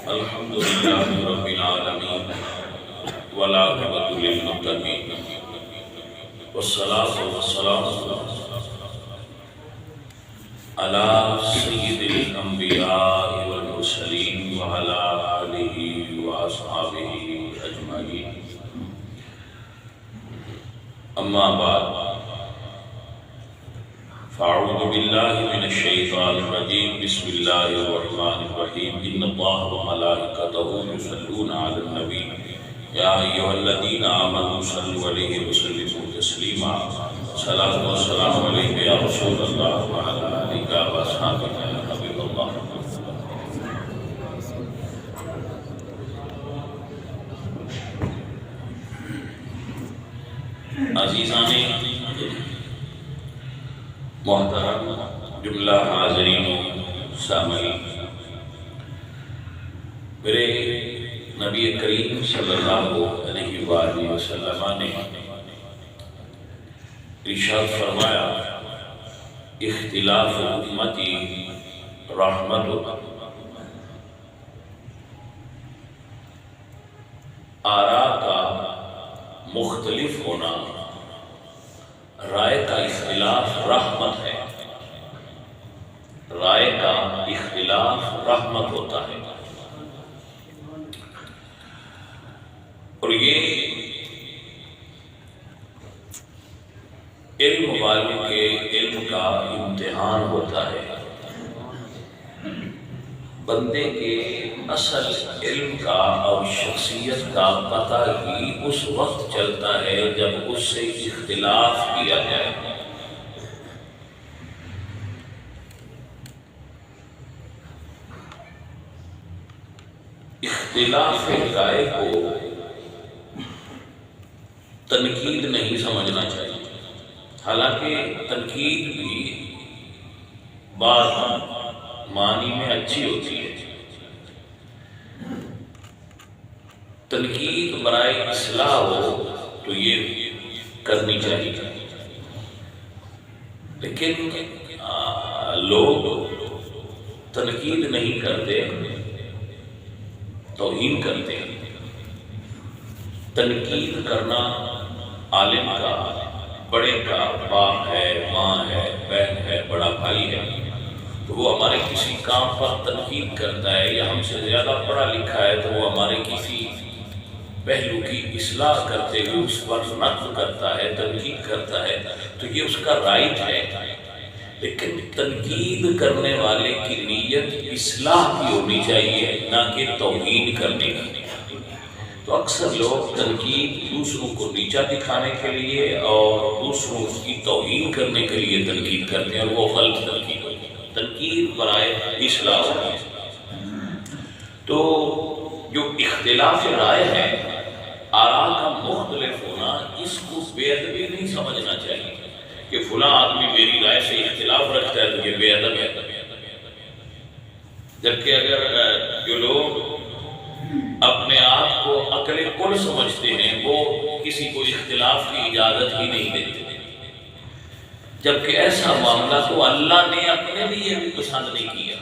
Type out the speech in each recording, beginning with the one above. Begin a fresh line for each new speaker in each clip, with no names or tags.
الحمد لله رب العالمين والعاقبة للمتقين والصلاة والسلام على سيد الأنبياء والمرسلين وعلى آله وأصحابه أجمعين. أما بعد، فأعوذ بالله من الشيطان الرجيم. بسم الله الرحمن الرحيم. إن الله وملائكته يصلون على النبي يا أيها الذين آمنوا صلوا عليه وسلموا تسليما. صلاة والسلام عليك يا رسول الله وعلى آلك وأصحابك يا حبيب الله. عزیزان محترم، جملہ حاضرین و سامعین، میرے نبی کریم صلی اللہ علیہ وآلہ وسلم نے ارشاد فرمایا، اختلاف امتی رحمت. آراء کا مختلف ہونا، رائے کا اختلاف رحمت ہے. رائے کا اختلاف رحمت ہوتا ہے. اور یہ علم والوں کے علم کا امتحان ہوتا ہے. بندے کے اصل علم کا اور شخصیت کا پتہ ہی اس وقت چلتا ہے جب اس سے اختلاف کیا جائے. اختلاف رائے کو تنقید نہیں سمجھنا چاہیے، حالانکہ تنقید بھی بعض معنی میں اچھی ہوتی ہے. تنقید برائے اصلاح ہو تو یہ کرنی چاہیے، لیکن لوگ تنقید نہیں کرتے، توہین کرتے ہیں. تنقید کرنا عالم کا، بڑے کا، باپ ہے، ماں ہے، بہن ہے، بڑا بھائی ہے، تو وہ ہمارے کسی کام پر تنقید کرتا ہے، یا ہم سے زیادہ پڑھا لکھا ہے تو وہ ہمارے کسی پہلو کی اصلاح کرتے ہوئے اس پر نقد کرتا ہے، تنقید کرتا ہے، تو یہ اس کا رائٹ ہے. لیکن تنقید کرنے والے کی نیت اصلاح کی ہونی چاہیے، نہ کہ توہین کرنے کی. تو اکثر لوگ تنقید دوسروں کو نیچا دکھانے کے لیے اور دوسروں کی توہین کرنے کے لیے تنقید کرتے ہیں، اور وہ غلط تنقید ہوتی ہے. تنقید برائے اصلاح ہوتی ہے. تو جو اختلاف رائے ہے، آراء کا مختلف ہونا، اس کو بے ادبی نہیں سمجھنا چاہیے کہ فلاں آدمی میری رائے سے اختلاف رکھتا ہے تو یہ بے ادب ہے. جبکہ اگر جو لوگ اپنے آپ کو عقل کل سمجھتے ہیں، وہ کسی کو اختلاف کی اجازت ہی نہیں دیتے. جبکہ ایسا معاملہ تو اللہ نے اپنے لیے بھی پسند نہیں کیا.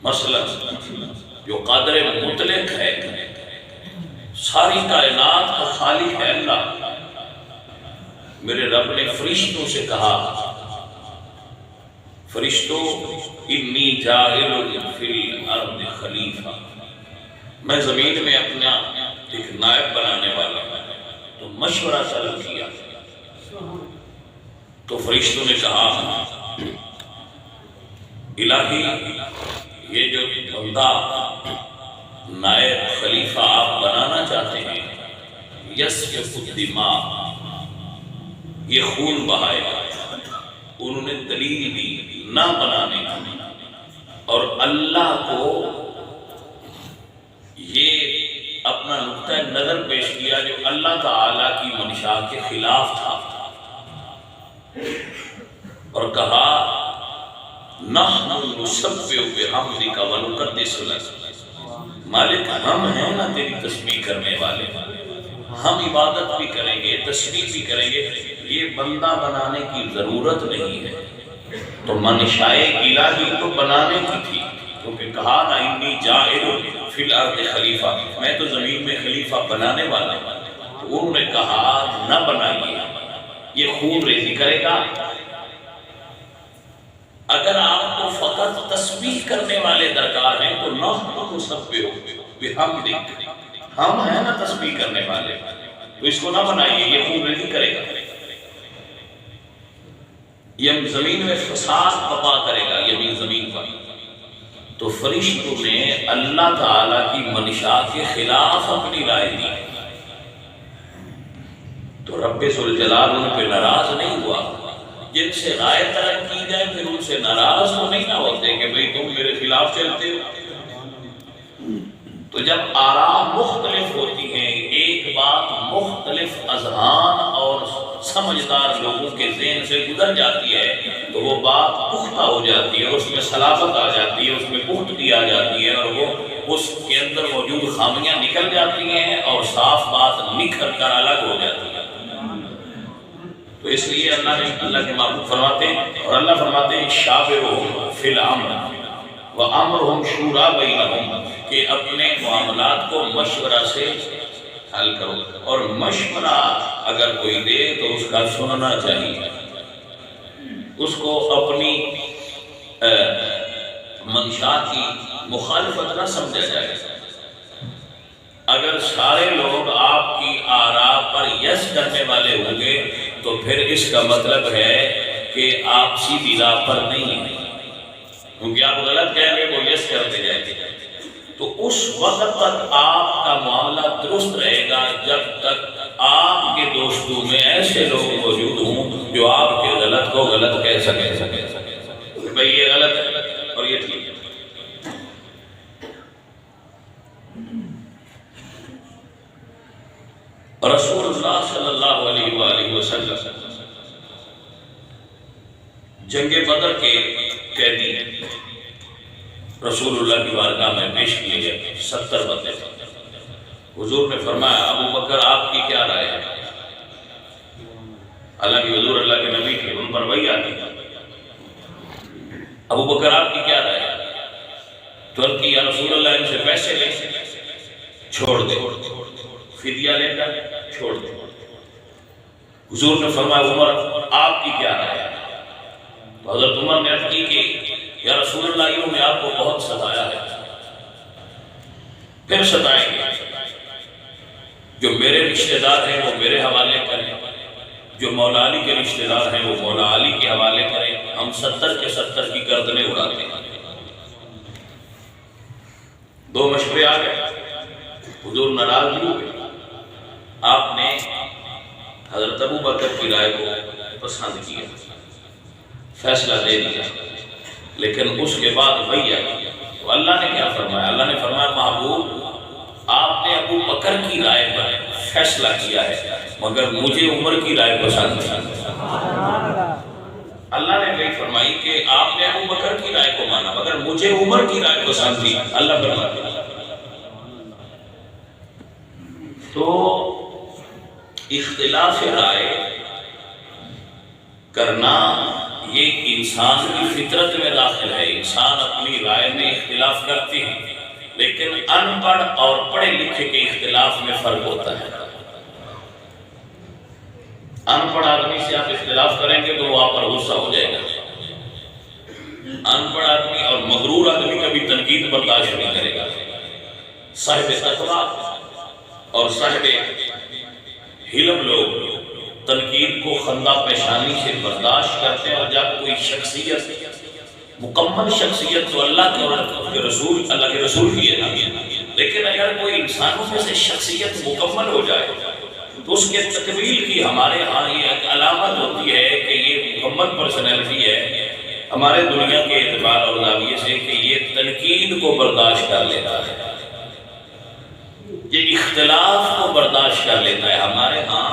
مثلا جو قادر مطلق ہے، ساری کائنات کا خالق ہے اللہ، میرے رب نے فرشتوں سے کہا، فرشتوں انی جاعل فی الارض خلیفہ، میں زمین میں اپنا ایک نائب بنانے والا ہوں. تو مشورہ طلب کیا تو فرشتوں نے کہا، الہی یہ جو بندہ نائب خلیفہ آپ بنانا چاہتے ہیں، یسفک الدماء، یہ خون بہائے گا. انہوں نے دلیل دی نہ بنانے کی، اور اللہ کو یہ اپنا نقطہ نظر پیش کیا جو اللہ تعالیٰ کی منشا کے خلاف تھا، اور کہا نحن نسبح بحمدک ونقدس لک، مالک ہم ہیں نا تیری تسبیح کرنے والے، ہم عبادت بھی کریں گے، تسبیح بھی کریں گے، یہ بندہ بنانے کی ضرورت نہیں ہے. تو منشائے الہی تو بنانے کی تھی، کیونکہ کہا نا انی جاعل فی الارض خلیفہ، میں تو زمین میں خلیفہ بنانے والا ہوں، تو انہوں نے کہا نہ بنائیے، یہ خون ریزی کرے گا۔ اگر آپ کو فقط تسبیح کرنے والے درکار ہیں تو نحن نسبح بحمدک، ہم ہیں نا تسبیح کرنے والے، تو اس کو نہ بنائیے، یہ خون ریزی کرے گا، یہ زمین میں فساد بپا کرے گا، یہ زمین پر۔ تو فرشتوں نے اللہ تعالیٰ کی منشا کے خلاف اپنی رائے دی، تو رب ذوالجلال ان پہ ناراض نہیں ہوا۔ جن سے رائے طلب کی جائے پھر ان سے ناراض تو نہیں نہ ہوتے کہ بھئی تم میرے خلاف چلتے ہو۔ تو جب آراء مختلف ہوتی ہیں، ایک بات مختلف اذہان اور سمجھدار لوگوں کے ذہن سے گزر جاتی ہے تو وہ بات پختہ ہو جاتی ہے، اس میں صلابت آ جاتی ہے، اس میں پختگی آ جاتی ہے، اور وہ اس کے اندر موجود خامیاں نکل جاتی ہیں اور صاف بات نکھر کر الگ ہو جاتی ہے۔ تو اس لیے اللہ کے محبوب فرماتے ہیں، اور اللہ فرماتے ہیں شاورہم فی الامر وامرہم شورا بینہم، کہ اپنے معاملات کو مشورہ سے حل کرو، اور مشورہ اگر کوئی دے تو اس کا سننا چاہیے، اس کو اپنی منشا کی مخالفت نہ سمجھا جائے۔ اگر سارے لوگ آپ کی آراء پر یس کرنے والے ہوں گے تو پھر اس کا مطلب ہے کہ آپ سیدھی راہ پر نہیں ہیں، کیونکہ آپ غلط کہیں گے وہ یس کرتے جائیں گے۔ تو اس وقت تک آپ کا معاملہ درست رہے گا جب تک آپ کے دوستوں میں ایسے لوگ موجود ہوں جو آپ کے غلط کو غلط کہہ سکیں، بھئی یہ غلط ہے اور یہ ٹھیک ہے۔ رسول اللہ صلی اللہ علیہ وآلہ وسلم جنگ بدر کے قیدی رسول اللہ کی بارگاہ میں پیش کیے گئے 70 بندے۔ حضور نے فرمایا ابو بکر آپ کی کیا رائے ہے؟ حالانکہ حضور اللہ کے نبی تھے، ان پر وحی آتی تھی۔ ابو بکر آپ کی کیا رائے ہے؟ تو ان کی یا رسول اللہ ان سے پیسے لے چھوڑ دے، فدیہ لے کر چھوڑ دے۔ حضور نے فرمایا عمر آپ کی کیا رائے ہے؟ تو حضرت عمر نے عرض کی کہ یا رسول اللہ انہوں نے آپ کو بہت ستایا ہے، پھر ستائیں گے، جو میرے رشتہ دار ہیں وہ میرے حوالے کریں، جو مولا علی کے رشتہ دار ہیں وہ مولا علی کے حوالے کریں، ہم 70 کے 70 کی گردنیں اڑاتے ہیں۔ دو مشورے آ گئے، حضور ناراض نہیں ہوئے، آپ نے حضرت ابو بکر کی رائے کو پسند کیا، فیصلہ دے دیا، لیکن اس کے بعد وحی آئی تو اللہ نے کیا فرمایا؟ اللہ نے فرمایا محبوب آپ نے ابو بکر کی رائے پر فیصلہ کیا ہے مگر مجھے عمر کی رائے پسند تھی۔ اللہ نے وہی فرمائی کہ آپ نے ابو بکر کی رائے کو مانا مگر مجھے عمر کی رائے پسند تھی، اللہ فرماتا۔ تو اختلاف رائے کرنا یہ انسان کی فطرت میں داخل ہے، انسان اپنی رائے میں اختلاف کرتے ہیں، لیکن ان پڑھ اور پڑھے لکھے کے اختلاف میں فرق ہوتا ہے۔ ان پڑھ آدمی سے آپ اختلاف کریں گے تو وہ آپ پر غصہ ہو جائے گا، ان پڑھ آدمی اور مغرور آدمی کبھی تنقید برداشت نہیں کرے گا۔ صاحب تقویٰ اور صاحب علم لوگ تنقید کو خندہ پیشانی سے برداشت کرتے ہیں، اور جب کوئی شخصیت مکمل شخصیت تو اللہ کے رسول کی ہے، لیکن اگر کوئی انسانوں میں سے شخصیت مکمل ہو جائے تو اس کے تکمیل کی ہمارے ہاں یہ ایک علامت ہوتی ہے کہ یہ مکمل پرسنالٹی ہے ہمارے دنیا کے اعتبار اور زاویے سے کہ یہ تنقید کو برداشت کر لیتا ہے، یہ اختلاف کو برداشت کر لیتا ہے۔ ہمارے ہاں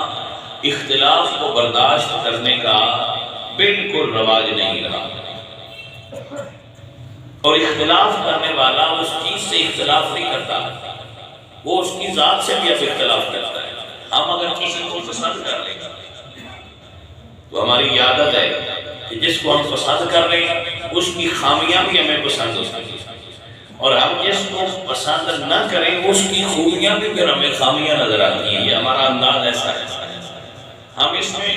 اختلاف کو برداشت کرنے کا بالکل رواج نہیں رہا، اور اختلاف کرنے والا اس چیز سے اختلاف نہیں کرتا، وہ اس کی ذات سے بھی اب اختلاف کرتا ہے۔ ہم اگر کسی کو پسند کر لیں تو ہماری یہ عادت ہے کہ جس کو ہم پسند کر لیں اس کی خامیاں بھی ہمیں پسند ہو سکتی ہیں، اور ہم جس کو پسند نہ کریں اس کی خوبیاں بھی پھر ہمیں خامیاں نظر آتی ہیں. یہ ہمارا انداز ایسا ہے. ہم اس میں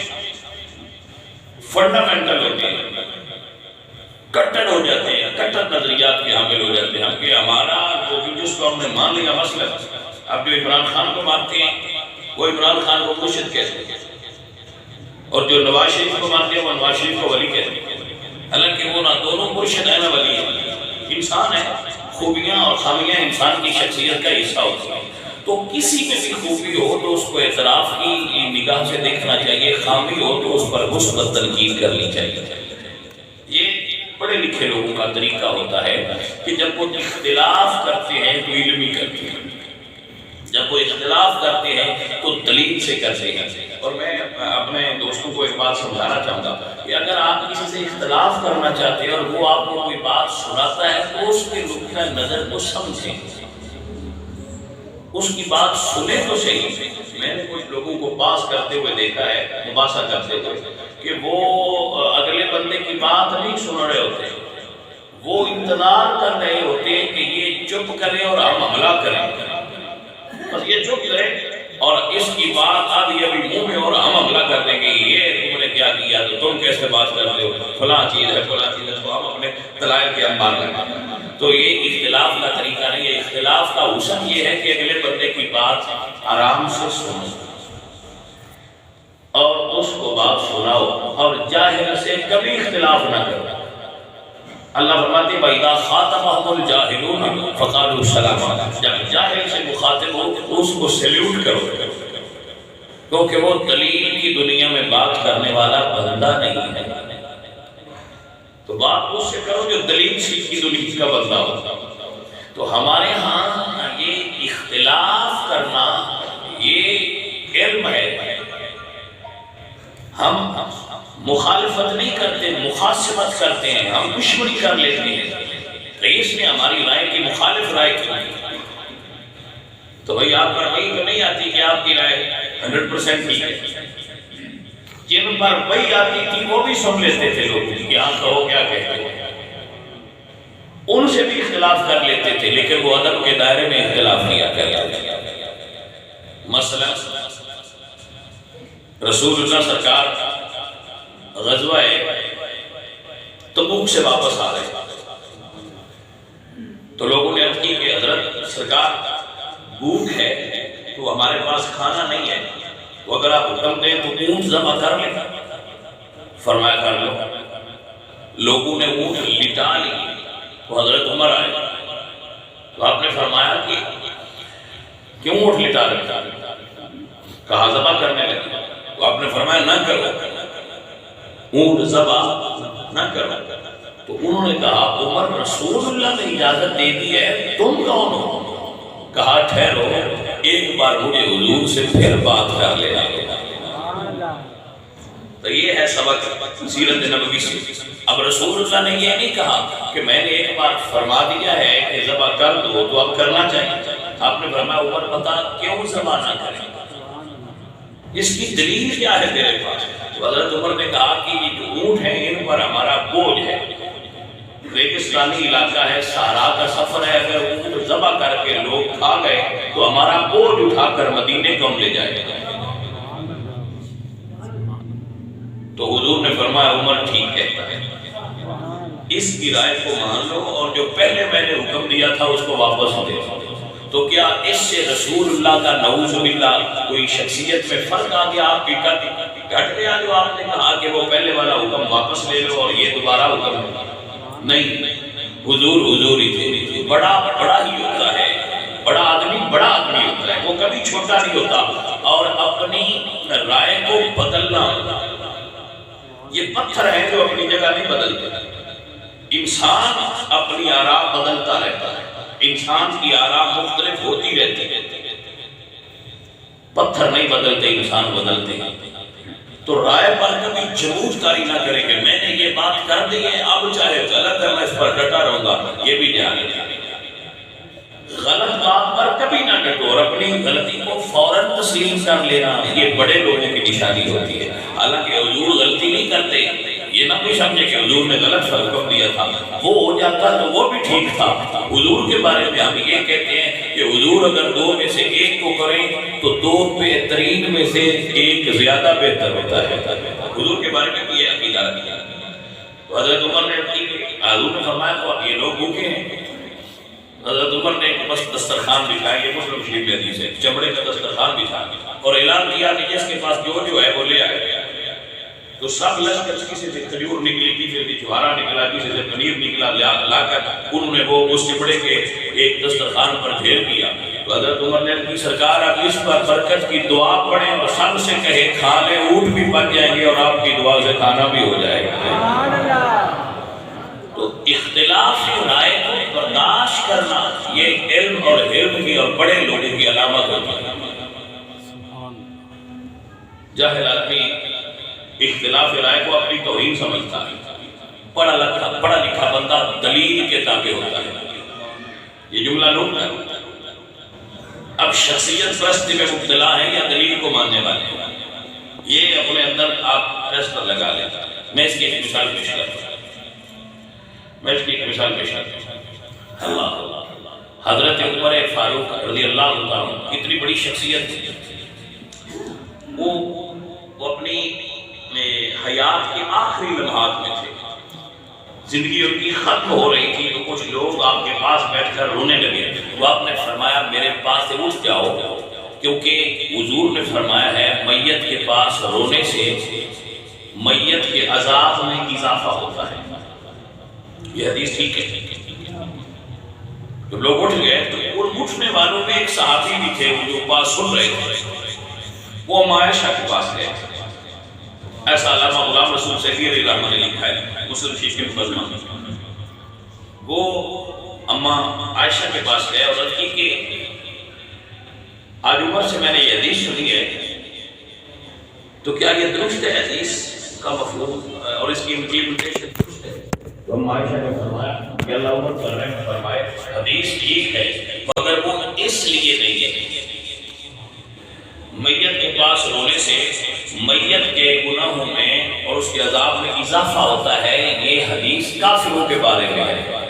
فنڈامنٹل ہوتے ہیں، کٹر ہو جاتے ہیں، کٹر نظریات کے حامل ہو جاتے ہیں ہم کہ ہمارا جس کو ہم نے مان لیا مسئلہ. اب جو عمران خان کو مانتے ہیں وہ عمران خان کو مرشد کہتے ہیں، اور جو نواز شریف کو مانتے ہیں وہ نواز شریف کو ولی کہتے ہیں. حالانکہ وہ نہ دونوں مرشد ہیں نہ ولی ہیں. انسان ہے، خوبیاں اور خامیاں انسان کی شخصیت کا حصہ ہوتی ہیں. تو کسی میں بھی خوبی ہو تو اس کو اعتراف کی نگاہ سے دیکھنا چاہیے، خامی ہو تو اس پر مثبت تنقید کرنی چاہیے. یہ پڑھے لکھے لوگوں کا طریقہ ہوتا ہے کہ جب وہ اختلاف کرتے ہیں تو علمی کرتے ہیں، جب وہ اختلاف کرتے ہیں تو دلیل سے کرتے ہیں. اور میں اپنے دوستوں کو ایک بات سمجھانا چاہوں گا کہ اگر آپ کسی سے اختلاف کرنا چاہتے ہیں اور وہ آپ کو کوئی بات سناتا ہے تو اس کے نقطہ نظر کو سمجھیں، اس کی بات سنیں تو صحیح. میں نے کچھ لوگوں کو پاس کرتے ہوئے دیکھا ہے، مباحثہ کرتے ہوئے، کہ وہ اگلے بندے کی بات نہیں سن رہے ہوتے، وہ انتظار کر رہے ہوتے ہیں کہ یہ چپ کریں اور ہم حملہ کریں. بس یہ چپ کریں اور اس کی بات آدھی ابھی منہ میں اور ہم حملہ کر دیں گے. یہ تم نے کیا کیا، تو تم کیسے بات کرتے ہو، فلاں چیز ہے فلاں چیز ہے، تو ہم اپنے دلائل کے انبار لگیں. تو یہ اختلاف کا طریقہ نہیں ہے. اختلاف کا حسن یہ ہے کہ اگلے بندے کی بات آرام سے سنو اور اس کو بات سناؤ، اور جاہل سے کبھی اختلاف نہ کرو. اللہ فرماتے ہیں وَإِذَا خَاطَبَهُمُ الْجَاهِلُونَ فَقَالُوا سَلَامًا. جب جاہل سے مخاطب ہو تو اس کو سیلیوٹ کرو، کیونکہ وہ دلیل کی دنیا میں بات کرنے والا بندہ نہیں ہے. تو بات اس سے کرو جو دلیل کی دنیا کا بندہ ہو. تو ہمارے ہاں یہ اختلاف کرنا یہ علم ہے. ہم مخالفت نہیں کرتے، مخاصمت کرتے ہیں، ہم دشمنی کر لیتے ہیں. رئیس نے ہماری رائے کی مخالف رائے کی تو بھئی آپ پر وہی تو نہیں آتی کہ آپ کی رائے 100% ٹھیک ہے. جن پر وہی آتی تھی وہ بھی سن لیتے تھے لوگ کہ ہاں کہو کیا کہتے ہو، ان سے بھی اختلاف کر لیتے تھے، لیکن وہ ادب کے دائرے میں اختلاف کیا کرتے. مثلا رسول اللہ سرکار غزوہ تبوک سے واپس آ رہے تو لوگوں نے عرض کی کہ حضرت سرکار بھوک ہے تو ہمارے پاس کھانا نہیں ہے، تو اگر آپ حکم دیں تو اونٹ ذبح کر لیں. فرمایا کر لو. لوگوں نے اونٹ لٹا لی تو حضرت عمر آئے تو آپ نے فرمایا کہ کیوں اونٹ لٹا رہے، کہا ذبح کرنے لگے. تو آپ نے فرمایا نہ کرو، اونٹ ذبح نہ کرو. تو انہوں نے کہا عمر رسول اللہ نے اجازت دے دی ہے، تم کون ہو؟ کہا ٹھہرو، ایک بار مجھے حضور سے پھر بات کر لینا. تو یہ ہے سبق سیرت نبوی سے. اب رسول اللہ نے یہ نہیں کہا کہ میں نے ایک بار فرما دیا ہے کہ ذبح کر دو تو اب کرنا چاہیے. آپ نے فرمایا عمر بتا کیوں ذبح نہ کریں، اس کی دلیل کیا ہے تیرے پاس؟ تو حضرت عمر نے کہا کہ یہ جو اونٹ ہیں ان پر ہمارا بوجھ ہے، ریگستانی علاقہ ہے، صحرا کا سفر ہے، اگر اونٹ ذبح کر کے لوگ کھا گئے تو ہمارا بوجھ اٹھا کر مدینے کو ہم لے جائیں گے. تو حضور نے فرمایا عمر ٹھیک کہتا ہے، اس کی رائے کو مان لو اور جو پہلے میں نے حکم دیا تھا اس کو واپس دے دو. تو کیا اس سے رسول اللہ کا نعوذ باللہ کوئی شخصیت میں فرق آ گیا؟ آپ کی کٹ گیا جو آپ نے کہا کہ وہ پہلے والا حکم واپس لے لو اور یہ دوبارہ حکم نہیں. حضور ہی تھے. بڑا ہی ہوتا ہے، بڑا آدمی ہوتا ہے، وہ کبھی چھوٹا نہیں ہوتا. اور اپنی رائے کو بدلنا، یہ پتھر ہے جو اپنی جگہ نہیں بدلتے. انسان اپنی آراء بدلتا رہتا ہے، انسان کی آراء مختلف ہوتی رہتی ہے. پتھر نہیں بدلتے، انسان بدلتے ہیں. تو رائے پر کبھی جلوس کاری نہ کرے کہ میں نے یہ بات کر دی ہے اب چاہے غلط ہے میں اس پر ڈٹا رہوں گا. یہ بھی دھیان رکھیں، غلط بات پر کبھی نہ ڈٹو اور اپنی غلطی کو فوراً تسلیم کر لینا یہ بڑے لوگوں کی نشانی ہوتی ہے. حالانکہ حضور غلطی نہیں کرتے، یہ نہ کوئی سمجھے کہ حضور نے غلط حکم دیا تھا، وہ ہو جاتا تو وہ بھی ٹھیک تھا. حضور کے بارے میں ہم یہ کہتے ہیں کہ حضور اگر دو میں سے ایک کو کریں تو دو بہترین میں سے ایک زیادہ بہتر ہوتا ہے. حضور کے بارے میں یہ عقیدہ رکھا. تو حضرت عمر نے حضور نے فرمایا تو اب یہ لوگ بھوکے ہیں. حضرت عمر نے بس دسترخوان بچھایا، یہ مسلم شریف میں حدیث ہے، چمڑے کا دسترخوان بچھایا اور اعلان کیا کہ جس کے پاس جو ہے وہ لے آئے. تو سب لشکر کسی سے کھجور نکلی، کسی سے چھوارا نکلا، کسی سے پنیر نکلا، لا کر انہوں نے وہ اس چمڑے کے ایک دسترخوان پر ڈھیر کیا. تو حضرت عمر نے کی سرکار آپ اس پر برکت کی دعا پڑھیں اور سب سے کہے کھا لیں، اونٹ بھی بن جائیں گے اور آپ کی دعا سے کھانا بھی ہو جائے گا. تو اختلاف رائے کو برداشت کرنا یہ علم اور علم کی اور بڑے لوگوں کی علامت ہوتی ہے. جاہل آدمی اختلاف رائے کو اپنی توہین سمجھتا ہے. پڑھا لکھا بندہ دلیل کے تابع ہوتا ہے. یہ جملہ لوگ ہے. اب شخصیت پرستی میں مبتلا ہیں یا دلیل کو ماننے والے ہیں، یہ اپنے اندر آپ فیصلہ لگا لیں. میں اس کی ایک مثال پیش کرتا ہوں. اللہ حضرت عمر فاروق رضی اللہ عنہ کتنی بڑی شخصیت تھی. وہ اپنی حیات کے آخری لمحات میں تھے. زندگی ان کی ختم ہو رہی تھی تو کچھ لوگ آپ کے پاس بیٹھ کر رونے لگے. تو آپ نے فرمایا میرے پاس سے اٹھ جاؤ، کیونکہ حضور نے فرمایا ہے میت کے پاس رونے سے میت کے عذاب میں اضافہ ہوتا ہے. یہ حدیث ٹھیک ہے. تو لوگ اٹھ گئے تو ان اٹھنے والوں میں ایک صحابی بھی تھے جو پاس سن رہے تھے. وہ عائشہ کے پاس گئے. ایسا علامہ غلام رسول سیدی رحمہ نے لکھا ہے مسلم شریف کے مقدمہ میں. وہ اماں عائشہ کے پاس گئے اور عرض کی کہ آج عمر سے میں نے یہ حدیث سنی ہے، تو کیا یہ درست ہے حدیث کا مفہوم اور اس کی امپلیمنٹیشن درست ہے؟ تو اماں عائشہ نے فرمایا کہ اللہ عمر پر رحم فرمائے حدیث ٹھیک ہے مگر وہ اس لیے نہیں ہے. میت کے پاس رونے سے میت کے گناہوں میں اور اس کے عذاب میں اضافہ ہوتا ہے. یہ حدیث کافروں کے بارے میں ہے.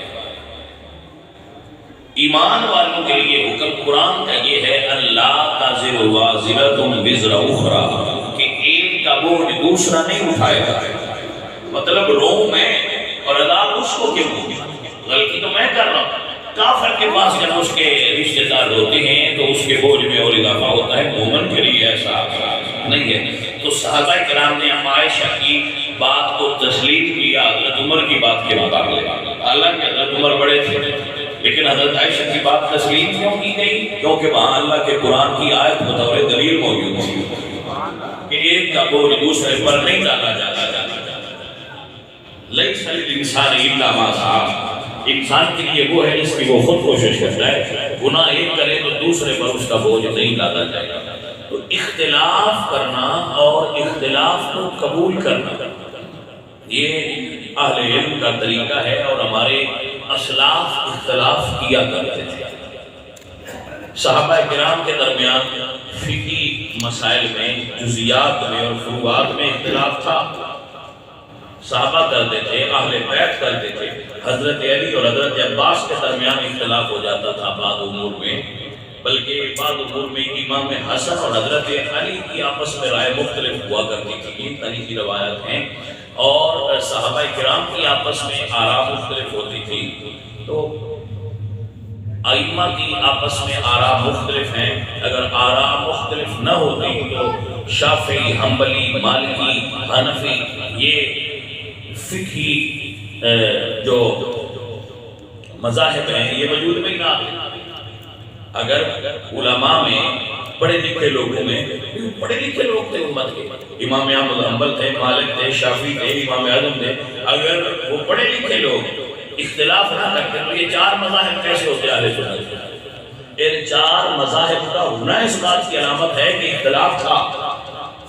ایمان والوں کے لیے حکم قرآن کا یہ ہے اللہ تزر وازرۃ وزر اخری، کہ ایک کا بوجھ دوسرا نہیں اٹھائے گا. مطلب رو میں اور عذاب اس کو کیوں؟ غلطی تو میں کر رہا ہوں. کافر کے پاس جب اس کے رشتے دار ہوتے ہیں تو اس کے بوجھ میں اور اضافہ ہوتا ہے. مومن کے لیے ایسا نہیں ہے. تو صحابہ کرام نے عائشہ کی بات کو تسلیم کیا حضرت عمر کی بات کے مقابلے. حالانکہ حضرت عمر بڑے تھے لیکن حضرت عائشہ کی بات تسلیم کیوں کی گئی؟ کیونکہ وہاں اللہ کے قرآن کی آیت بطور دلیل موجود تھی کہ ایک کا بوجھ دوسرے پر نہیں ڈالا جاتا. لیس للانسان الا ما سعی، انسان کے لیے وہ ہے جس کی وہ خود کوشش کرتا ہے. گناہ ایک کرے تو دوسرے پر اس کا بوجھ نہیں ڈالا جائے گا. تو اختلاف کرنا اور اختلاف کو قبول کرنا یہ اہل علم کا طریقہ ہے اور ہمارے اسلاف اختلاف کیا کرتے تھے. صحابہ کرام کے درمیان فقہی مسائل میں جزیات میں اور فروعات میں اختلاف تھا. صحابہ کرتے تھے، اہل بیت کرتے تھے. حضرت علی اور حضرت عباس کے درمیان اختلاف ہو جاتا تھا بعض امور میں، بلکہ بعض امور میں امام حسن اور حضرت علی کی آپس میں رائے مختلف ہوا کرتی تھی. یہ تاریخی روایات ہیں. اور صحابہ کرام کی آپس میں آراء مختلف ہوتی تھی. تو ائمہ کی آپس میں آراء مختلف ہیں. اگر آراء مختلف نہ ہوتی تو شافعی، حنبلی، مالکی، حنفی یہ فقہی جو مذاہب ہیں یہ وجود میں نہ آتے. اگر علماء میں پڑھے لکھے لوگوں میں پڑھے لکھے لوگ تھے امت کے، امام احمد بن حنبل تھے، مالک تھے، شافعی تھے، امام اعظم تھے. اگر وہ پڑھے لکھے لوگ اختلاف نہ کرتے تو یہ چار مذاہب کیسے ہوتے اہل سنت؟ ان چار مذاہب کا ہونا اس بات کی علامت ہے کہ اختلاف تھا.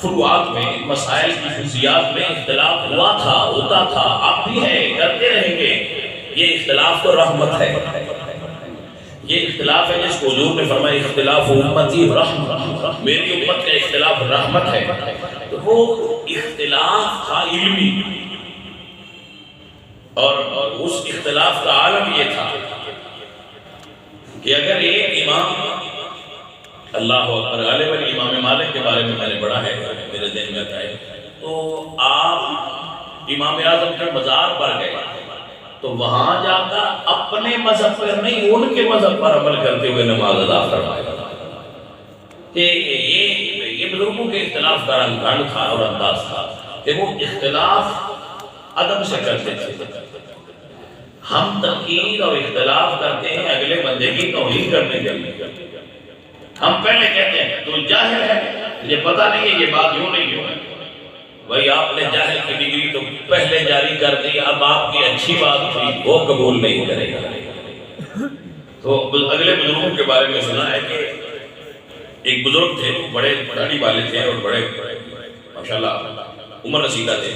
فروعات میں، مسائل کی جزیات میں اختلاف ہوا تھا، ہوتا تھا، اب بھی ہے، کرتے رہیں گے. یہ اختلاف تو رحمت ہے. یہ اختلاف ہے جس کو حضور نے فرمایا اختلاف امتی رحمت، میری امت کا اختلاف رحمت ہے. تو وہ اختلاف تھا علمی، اور اس اختلاف کا عالم یہ تھا کہ اگر ایک امام، اللہ اکبر، غالب امام مالک کے بارے میں نے پڑھا ہے، میرے ذہن میں آتا ہے، تو آپ امام اعظم کے مزار پر گئے تو وہاں جا کر اپنے مذہب پر نہیں، ان کے مذہب پر عمل کرتے ہوئے نماز ادا فرمائے کہ یہ بزرگوں کے اختلاف کا رنگ تھا اور انداز تھا کہ وہ اختلاف ادب سے کرتے تھے۔ ہم تنقید اور اختلاف کرتے ہیں اگلے بندے کی توہین کرنے کے لیے۔ ہم پہلے کہتے ہیں تو جاہل ہے، یہ پتہ نہیں ہے یہ بات یوں نہیں کیوں ہے، بھائی آپ نے جاہل کی ڈگری تو پہلے جاری کر دی، اب آپ کی اچھی بات تھی وہ قبول نہیں کرے گا۔ تو اگلے بزرگوں کے بارے میں سنا ہے کہ ایک بزرگ تھے، بڑے داڑھی والے تھے اور بڑے ماشاءاللہ عمر رسیدہ تھے،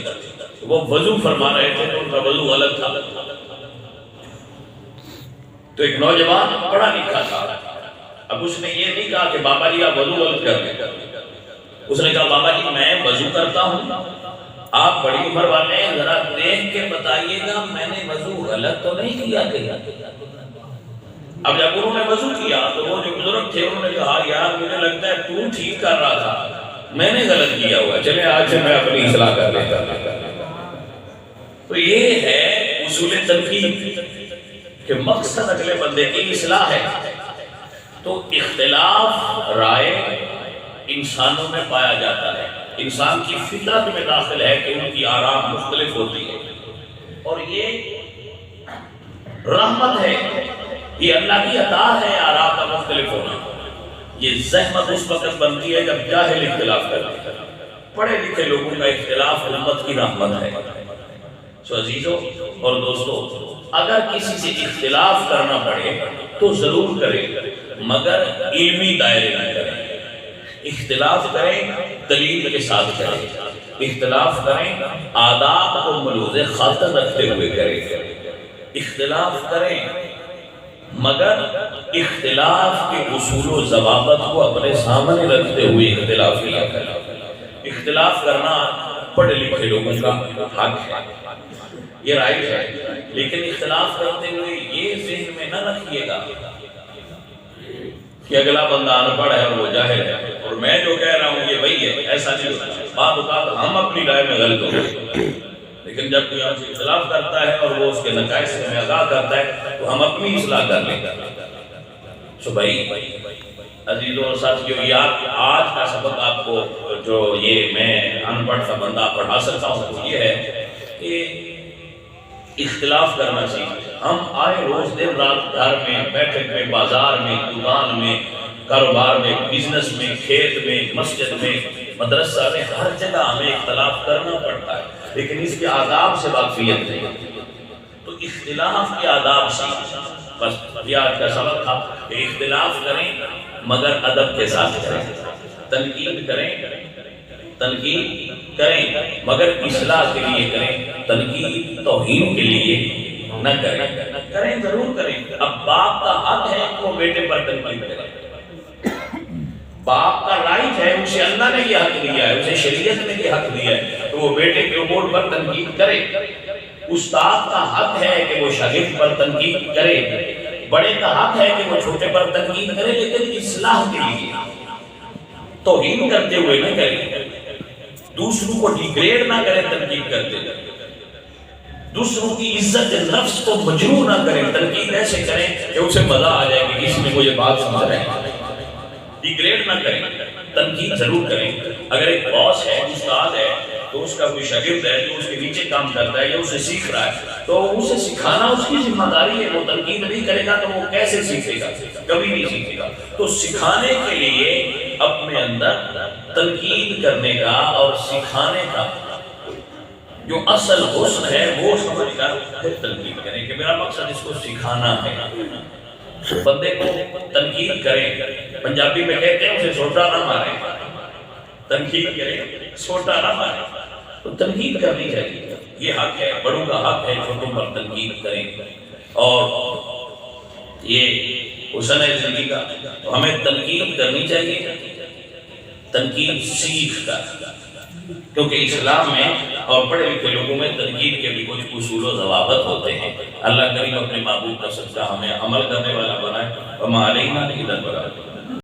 وہ وضو فرما رہے تھے تو ان کا وضو غلط تھا۔ تو ایک نوجوان پڑھا لکھا تھا، اب اس نے یہ نہیں کہا کہ بابا جی آپ وضو غلط کر دیں، اس نے کہا بابا جی میں وضو کرتا ہوں، آپ بڑی عمر والے ہیں، ذرا دیکھ کے بتائیے گا میں نے وضو غلط تو نہیں کیا کہ۔ اب جب انہوں نے وضو کیا تو وہ جو بزرگ تھے انہوں نے کہا یار مجھے لگتا ہے تو ٹھیک کر رہا تھا، میں نے غلط کیا ہوا، چلے آج سے میں اپنی اصلاح کر لیتا۔ تو یہ ہے اصول تنقید کہ مقصد اگلے بندے کی اصلاح ہے۔ تو اختلاف رائے انسانوں میں پایا جاتا ہے، انسان کی فطرت میں داخل ہے کہ ان کی آراء مختلف ہوتی ہے، اور یہ رحمت ہے، یہ اللہ کی عطا ہے آراء کا مختلف ہونا۔ یہ زحمت اس وقت بنتی ہے جب جاہل اختلاف کرتے ہیں، پڑھے لکھے لوگوں کا اختلاف امت کی رحمت ہے۔ سو عزیزوں اور دوستوں، اگر کسی سے اختلاف کرنا پڑے تو ضرور کریں، مگر علمی دائرے میں کریں۔ اختلاف کریں دلیل کے ساتھ کریں، اختلاف کریں آداب کو ملحوظ خاطر رکھتے ہوئے کریں، اختلاف کریں مگر اختلاف کے اصول و ضوابط کو اپنے سامنے رکھتے ہوئے اختلاف کیا کریں۔ اختلاف کرنا پڑھے لکھے لوگوں کا حق ہے، یہ رائٹ ہے، لیکن اختلاف کرتے ہوئے یہ ذہن میں نہ رکھیے گا کہ اگلا بندہ ان پڑھ ہے اور وہ جاہل ہے اور میں جو کہہ رہا ہوں یہ وہی ہے، ایسا نہیں ہوتا۔ بعض اوقات ہم اپنی رائے میں غلط ہوتے ہیں، لیکن جب کوئی ہم سے اختلاف کرتا ہے اور وہ اس کے نتائج سے ہمیں آگاہ کرتا ہے تو ہم اپنی اصلاح کر لیں گے۔ سو بھائی عزیزوں اور ساتھیوں، آج کا سبق آپ کو جو یہ میں ان پڑھ سا بندہ پڑھا سکتا ہوں یہ ہے کہ اختلاف کرنا چاہیے۔ ہم آئے روز دن رات گھر میں، بیٹھک میں، بازار میں، دکان میں، کاروبار میں، بزنس میں، کھیت میں، مسجد میں، مدرسہ میں، ہر جگہ ہمیں اختلاف کرنا پڑتا ہے، لیکن اس کے آداب سے واقفیت نہیں۔ تو اختلاف کے آداب سے بس یہ آج کا سبق تھا کہ اختلاف کریں مگر ادب کے ساتھ کریں، تنقید کریں مگر اصلاح کے لیے کریں، تنقید توہین کے لیے نہ کریں ضرور کریں۔ اب باپ کا حق ہے کہ وہ بیٹے پر تنقید کرے، باپ کا رائٹ ہے، اسے اللہ نے یہ حق دیا ہے، اسے شریعت نے یہ حق دیا ہے تو وہ بیٹے کے امور پر تنقید کرے۔ استاد کا حق ہے کہ وہ شاگرد پر تنقید کرے، بڑے کا حق ہے کہ وہ چھوٹے پر تنقید کرے، لیکن اصلاح کے لیے، توہین کرتے ہوئے نہ کرے، دوسروں کو ڈیگریڈ نہ کرے تنقید کرتے ہوئے، دوسروں کی عزت نفس کو مجروح نہ کریں، تنقید ایسے کریں کہ اسے مزہ آ جائے کہ کسی نے مجھے بات سمجھ رہے ہیں، ڈیگریڈ نہ کریں، تنقید ضرور کریں۔ اگر ایک باس ہے، استاد ہے، تو اس کا کوئی شاگرد ہے جو اس کے نیچے کام کرتا ہے یا اسے سیکھ رہا ہے تو اسے سکھانا اس کی ذمہ داری ہے، وہ تنقید نہیں کرے گا تو وہ کیسے سیکھے گا، کبھی نہیں سیکھے گا۔ تو سکھانے کے لیے اپنے اندر تنقید کرنے کا اور سکھانے کا جو اصل حسن ہے وہ سمجھ کر پھر تنقید کریں کہ میرا مقصد اس کو سکھانا ہے۔ بندے کو تنقید کریں، پنجابی میں کہتے ہیں اسے سوٹا نہ ماریں، تنقید کریں سوٹا نہ ماریں، تو تنقید کرنی چاہیے، یہ حق ہے، بڑوں کا حق ہے چھوٹوں پر تنقید کریں۔ اور یہ حسن ہے زندگی کا، تو ہمیں تنقید کرنی چاہیے، تنقید سیکھ کر، کیونکہ اسلام میں اور پڑھے لکھے لوگوں میں تنقید کے بھی کچھ اصول و ضوابط ہوتے ہیں۔ اللہ کریم اپنے محبوب کا صدقہ ہمیں عمل کرنے والا بنائے۔ وما علینا الا البلاغ۔